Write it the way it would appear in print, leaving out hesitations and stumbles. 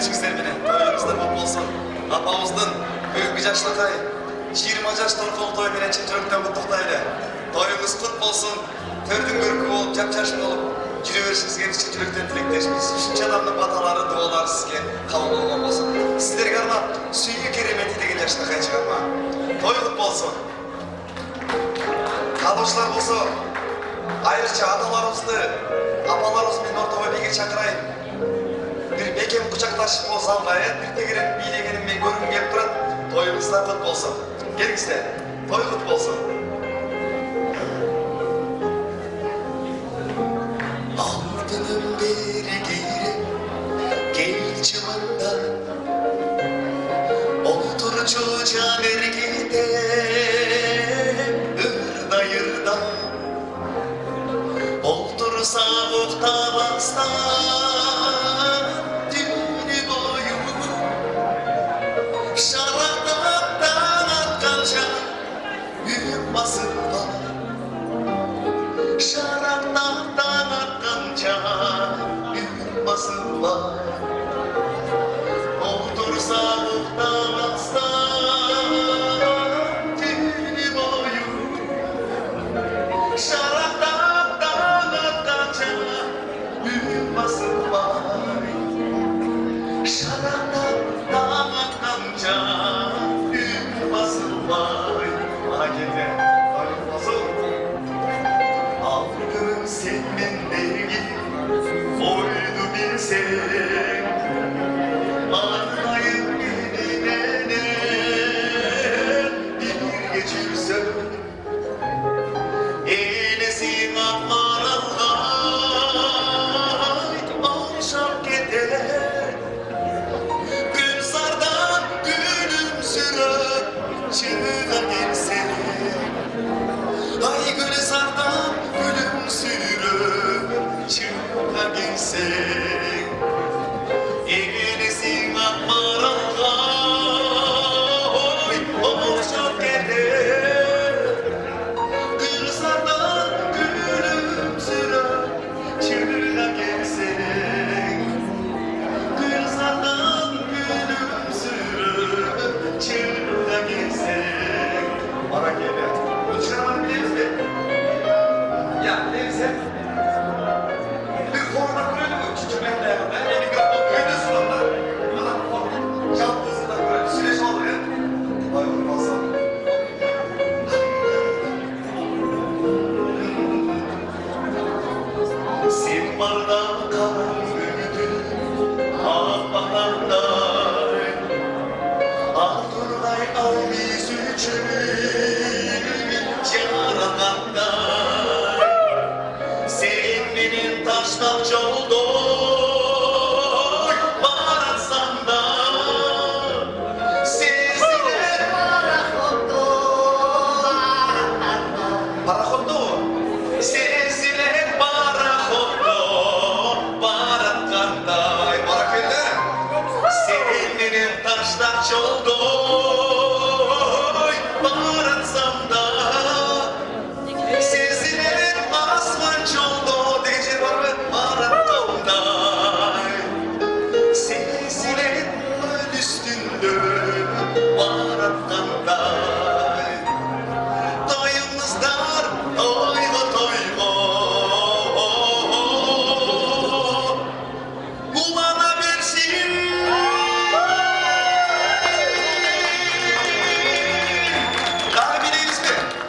Kelçiksler menen, toylarınızda mutlu olsun. Apamыздın büyük bir yaşlıkay, 20 yaş torkulu toy menen çin çörükten kutluklaylı. Toyunuz kut bolsun, tördün görkü olup, jap-jaşın olup, jüre berişingizge çin çörükten tilekleşimiz. Üçüncü adamның bataları, duaları sizge kabul bolgon bolsun. Sizlerge arnap süýgü keremeti degen yaşlıkay çıkarma. Toy kut bolsun. Kalmışlar bolsa, ayrıca atalarımızdı, apalarımız men ortama bege çakırayın. Bir bekem kucaklaşıp olsam gayet, bir tegirin bilegenim men görgüm gelip turat, toyumuzda kut bolsun. Gelingizler, toy kut bolsun. Altınım bergiri, gel çımanda, olturucu can ergide, ırda yırda, oltursa muhtabastan, düğünü boyu, şaraptan atkanca, büyük basın var. Şaraptan atkanca, büyük basın var. Otursa muhtabastan, düğünü boyu, şaraptan atkanca, büyük basın var. Şaraptan atkanca, büyük basın var. Bana geldi, hayır basın. Algın senin dergi, oydu bir sen. Anlayıp bilinen bir geçirsen. Eylesin aklar Allah, akşam gider. Gülzardan gülümsürür, çığa gelsen. Ay gülzardan gülümsürür, çığa gelsen. Eylesin aklar Allah, oy akşam gider. Gülzardan gülümsürür, çığa gelsen. Gülzardan gülümsürür, çığa gelsen. Bana gele. Uçuramak biliriz mi? Ya neyse. Bir format böyle mi? Küçüklerle yapın. Ben beni gördüm. Öyle sulanlar. Adam format. Çapkızında böyle. Süreç oluyor. Ay olmazsa. Sen bardan kalan büyüdün. Ağbakanlar. Altınay ayız üçün. Yaradanlar. Sen benim taştan oldun, bağırsam da. Sizler parahotu, sizler parahotu, bağırakkanday. Barakelle. Sen benim taştan oldun, bağırsam da. Sizlerin asman çoldu, dece var mı maratonday. Sizlerin üstünde